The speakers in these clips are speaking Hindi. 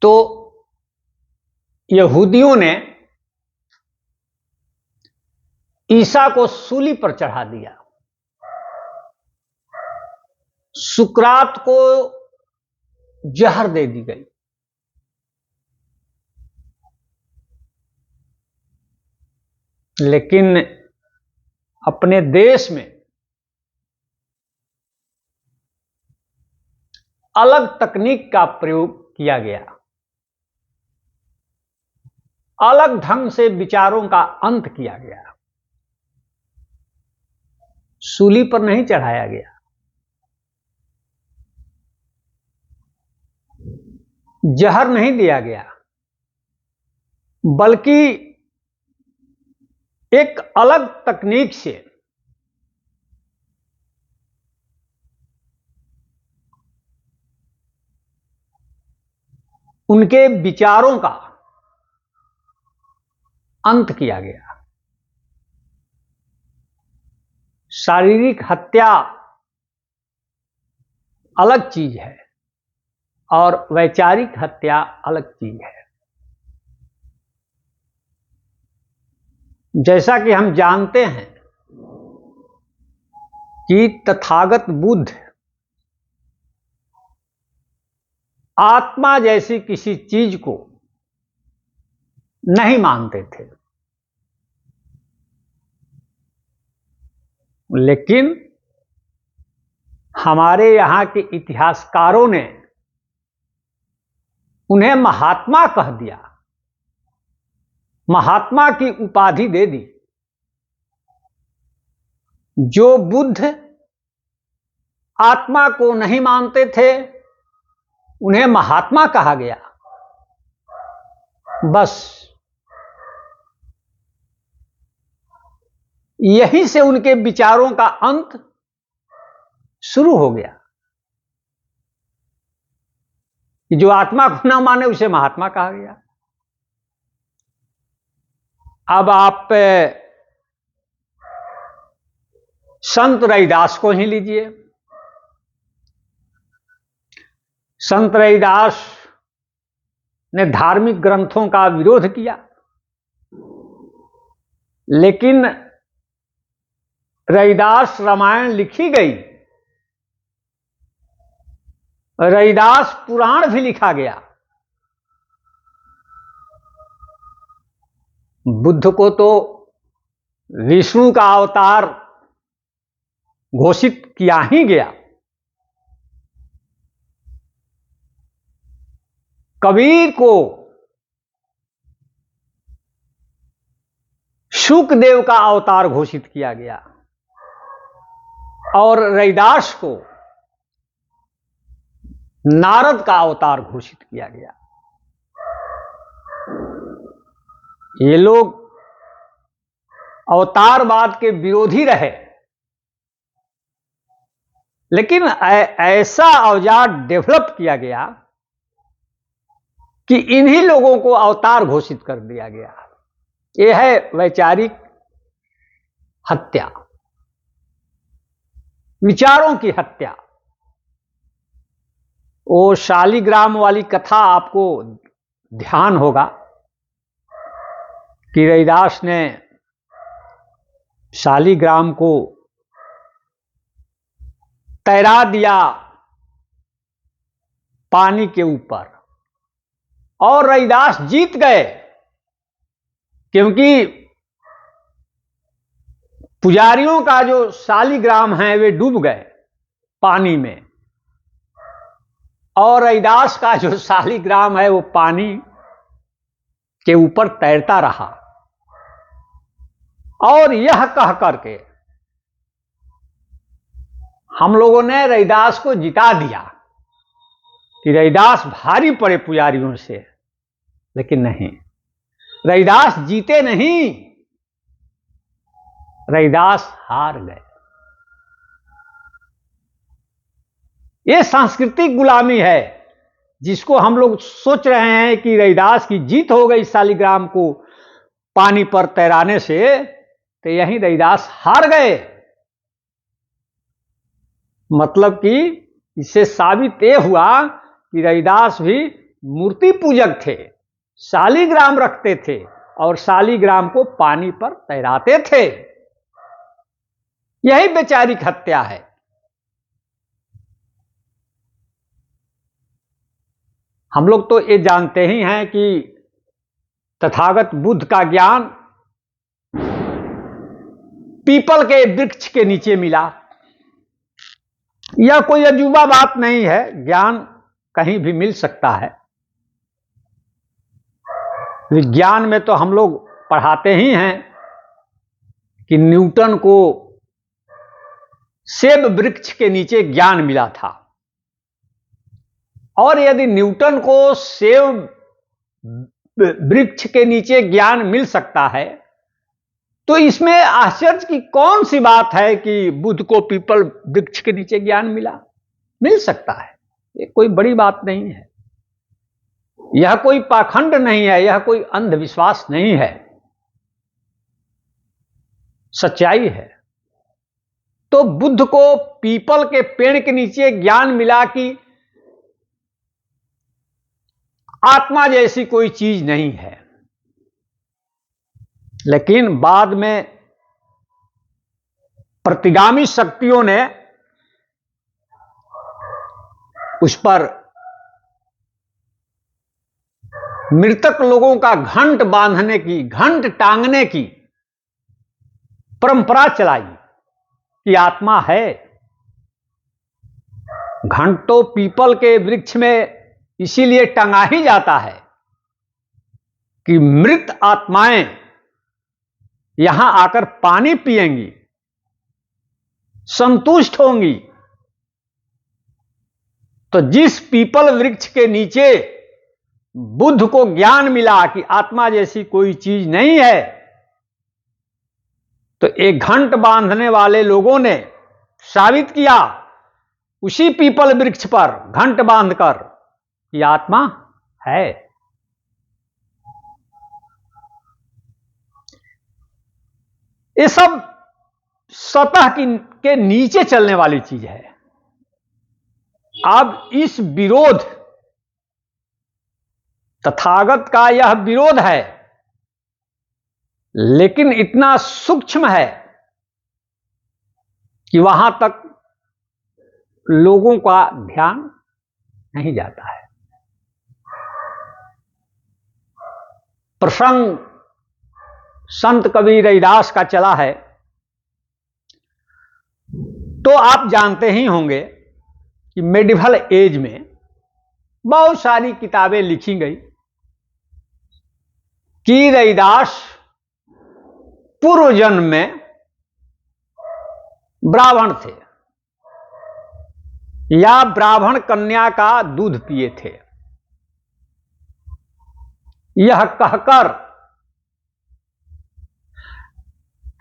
तो यहूदियों ने ईसा को सूली पर चढ़ा दिया। सुकरात को जहर दे दी गई। लेकिन अपने देश में अलग तकनीक का प्रयोग किया गया, अलग ढंग से विचारों का अंत किया गया। सूली पर नहीं चढ़ाया गया, जहर नहीं दिया गया, बल्कि एक अलग तकनीक से उनके विचारों का अंत किया गया। शारीरिक हत्या अलग चीज है और वैचारिक हत्या अलग चीज है। जैसा कि हम जानते हैं कि तथागत बुद्ध आत्मा जैसी किसी चीज को नहीं मानते थे, लेकिन हमारे यहां के इतिहासकारों ने उन्हें महात्मा कह दिया, महात्मा की उपाधि दे दी। जो बुद्ध आत्मा को नहीं मानते थे उन्हें महात्मा कहा गया। बस यहीं से उनके विचारों का अंत शुरू हो गया कि जो आत्मा को ना माने उसे महात्मा कहा गया। अब आप संत रविदास को ही लीजिए। संत रविदास ने धार्मिक ग्रंथों का विरोध किया, लेकिन रविदास रामायण लिखी गई, रविदास पुराण भी लिखा गया। बुद्ध को तो विष्णु का अवतार घोषित किया ही गया। कबीर को शुकदेव का अवतार घोषित किया गया और रविदास को नारद का अवतार घोषित किया गया। ये लोग अवतारवाद के विरोधी रहे, लेकिन ऐसा औजार डेवलप किया गया कि इन्हीं लोगों को अवतार घोषित कर दिया गया। यह है वैचारिक हत्या, विचारों की हत्या। वो शालिग्राम वाली कथा आपको ध्यान होगा कि रविदास ने शालिग्राम को तैरा दिया पानी के ऊपर और रविदास जीत गए, क्योंकि पुजारियों का जो शालिग्राम है वे डूब गए पानी में और रविदास का जो शालिग्राम है वो पानी के ऊपर तैरता रहा। और यह कह करके हम लोगों ने रविदास को जिता दिया कि रविदास भारी पड़े पुजारियों से, लेकिन नहीं, रविदास जीते नहीं, रविदास हार गए। यह सांस्कृतिक गुलामी है जिसको हम लोग सोच रहे हैं कि रविदास की जीत हो गई शालिग्राम को पानी पर तैराने से, तो यही रविदास हार गए। मतलब कि इससे साबित यह हुआ कि रविदास भी मूर्ति पूजक थे, शालिग्राम रखते थे और शालिग्राम को पानी पर तैराते थे। यही वैचारिक हत्या है। हम लोग तो ये जानते ही हैं कि तथागत बुद्ध का ज्ञान पीपल के वृक्ष के नीचे मिला। यह कोई अजूबा बात नहीं है, ज्ञान कहीं भी मिल सकता है। विज्ञान में तो हम लोग पढ़ाते ही हैं कि न्यूटन को सेब वृक्ष के नीचे ज्ञान मिला था, और यदि न्यूटन को सेब वृक्ष के नीचे ज्ञान मिल सकता है तो इसमें आश्चर्य की कौन सी बात है कि बुद्ध को पीपल वृक्ष के नीचे ज्ञान मिल सकता है। ये कोई बड़ी बात नहीं है, यह कोई पाखंड नहीं है, यह कोई अंधविश्वास नहीं है, सच्चाई है। तो बुद्ध को पीपल के पेड़ के नीचे ज्ञान मिला कि आत्मा जैसी कोई चीज नहीं है, लेकिन बाद में प्रतिगामी शक्तियों ने उस पर मृतक लोगों का घंट बांधने की, घंट टांगने की परंपरा चलाई कि आत्मा है। घंट तो पीपल के वृक्ष में इसीलिए टंगा ही जाता है कि मृत आत्माएं यहां आकर पानी पिएंगी, संतुष्ट होंगी। तो जिस पीपल वृक्ष के नीचे बुद्ध को ज्ञान मिला कि आत्मा जैसी कोई चीज नहीं है, तो एक घंट बांधने वाले लोगों ने साबित किया उसी पीपल वृक्ष पर घंट बांधकर कि आत्मा है। ये सब सतह के नीचे चलने वाली चीज है। अब इस विरोध, तथागत का यह विरोध है, लेकिन इतना सूक्ष्म है कि वहां तक लोगों का ध्यान नहीं जाता है। प्रसंग संत कबीर रविदास का चला है तो आप जानते ही होंगे कि मेडिवल एज में बहुत सारी किताबें लिखी गई कि रविदास पूर्व जन्म में ब्राह्मण थे या ब्राह्मण कन्या का दूध पिए थे। यह कहकर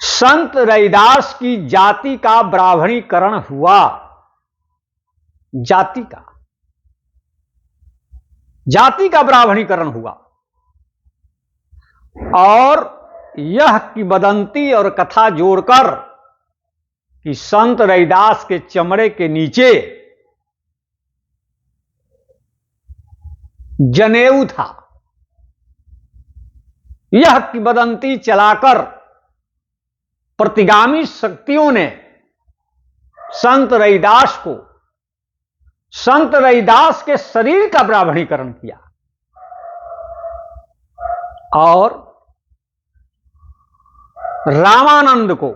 संत रविदास की जाति का ब्राह्मणीकरण हुआ। जाति का ब्राह्मणीकरण हुआ, और यह किंवदंती और कथा जोड़कर कि संत रविदास के चमड़े के नीचे जनेऊ था, यह किंवदंती चलाकर प्रतिगामी शक्तियों ने संत रविदास को, संत रविदास के शरीर का ब्राह्मणीकरण किया और रामानंद को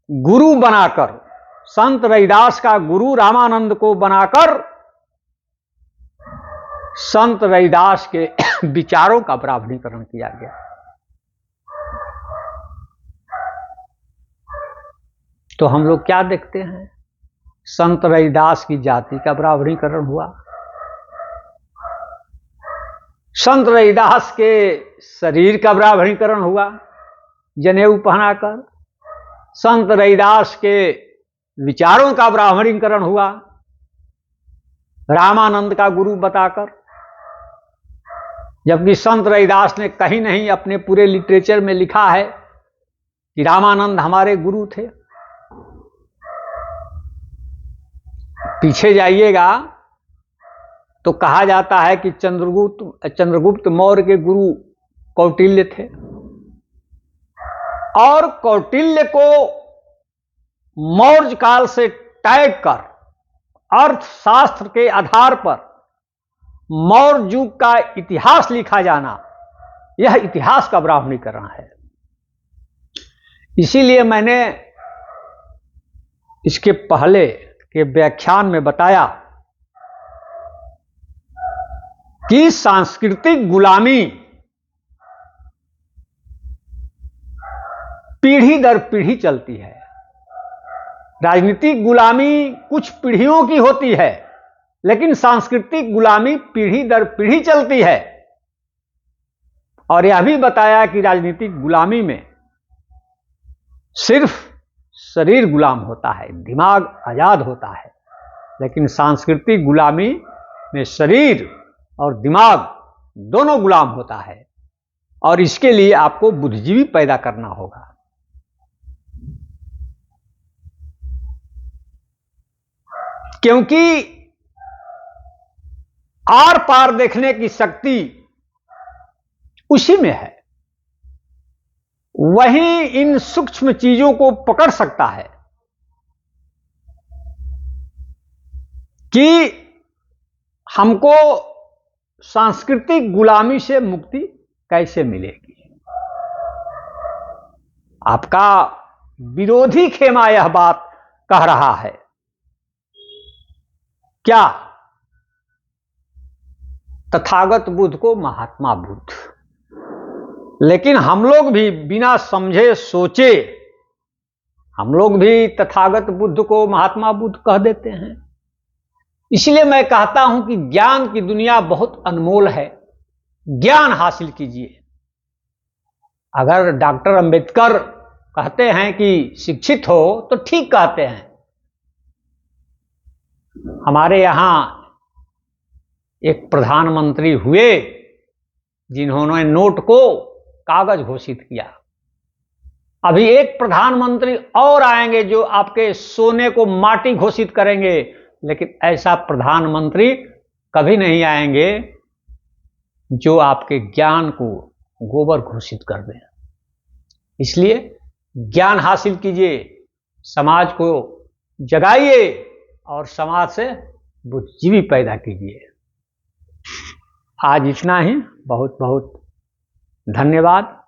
गुरु बनाकर, संत रविदास का गुरु रामानंद को बनाकर संत रविदास के विचारों का ब्राह्मणीकरण किया गया। तो हम लोग क्या देखते हैं, संत रविदास की जाति का ब्राह्मणीकरण हुआ, संत रविदास के शरीर का ब्राह्मणीकरण हुआ जनेऊ पहनाकर, संत रविदास के विचारों का ब्राह्मणीकरण हुआ रामानंद का गुरु बताकर, जबकि संत रविदास ने कहीं नहीं अपने पूरे लिटरेचर में लिखा है कि रामानंद हमारे गुरु थे। पीछे जाइएगा तो कहा जाता है कि चंद्रगुप्त मौर्य के गुरु कौटिल्य थे, और कौटिल्य को मौर्य काल से टैग कर अर्थशास्त्र के आधार पर मौर्य युग का इतिहास लिखा जाना, यह इतिहास का ब्राह्मणीकरण है। इसीलिए मैंने इसके पहले के व्याख्यान में बताया कि सांस्कृतिक गुलामी पीढ़ी दर पीढ़ी चलती है। राजनीतिक गुलामी कुछ पीढ़ियों की होती है, लेकिन सांस्कृतिक गुलामी पीढ़ी दर पीढ़ी चलती है। और यह भी बताया कि राजनीतिक गुलामी में सिर्फ शरीर गुलाम होता है, दिमाग आजाद होता है, लेकिन सांस्कृतिक गुलामी में शरीर और दिमाग दोनों गुलाम होता है। और इसके लिए आपको बुद्धिजीवी पैदा करना होगा। क्योंकि आर पार देखने की शक्ति उसी में है, वही इन सूक्ष्म चीजों को पकड़ सकता है कि हमको सांस्कृतिक गुलामी से मुक्ति कैसे मिलेगी। आपका विरोधी खेमा यह बात कह रहा है, क्या? तथागत बुद्ध को महात्मा बुद्ध। लेकिन हम लोग भी बिना समझे सोचे हम लोग भी तथागत बुद्ध को महात्मा बुद्ध कह देते हैं। इसलिए मैं कहता हूं कि ज्ञान की दुनिया बहुत अनमोल है, ज्ञान हासिल कीजिए। अगर डॉक्टर अंबेडकर कहते हैं कि शिक्षित हो तो ठीक कहते हैं। हमारे यहां एक प्रधानमंत्री हुए जिन्होंने नोट को कागज घोषित किया। अभी एक प्रधानमंत्री और आएंगे जो आपके सोने को माटी घोषित करेंगे, लेकिन ऐसा प्रधानमंत्री कभी नहीं आएंगे जो आपके ज्ञान को गोबर घोषित कर दें। इसलिए ज्ञान हासिल कीजिए, समाज को जगाइए और समाज से बुद्धिजीवी पैदा कीजिए। आज इतना ही। बहुत बहुत धन्यवाद।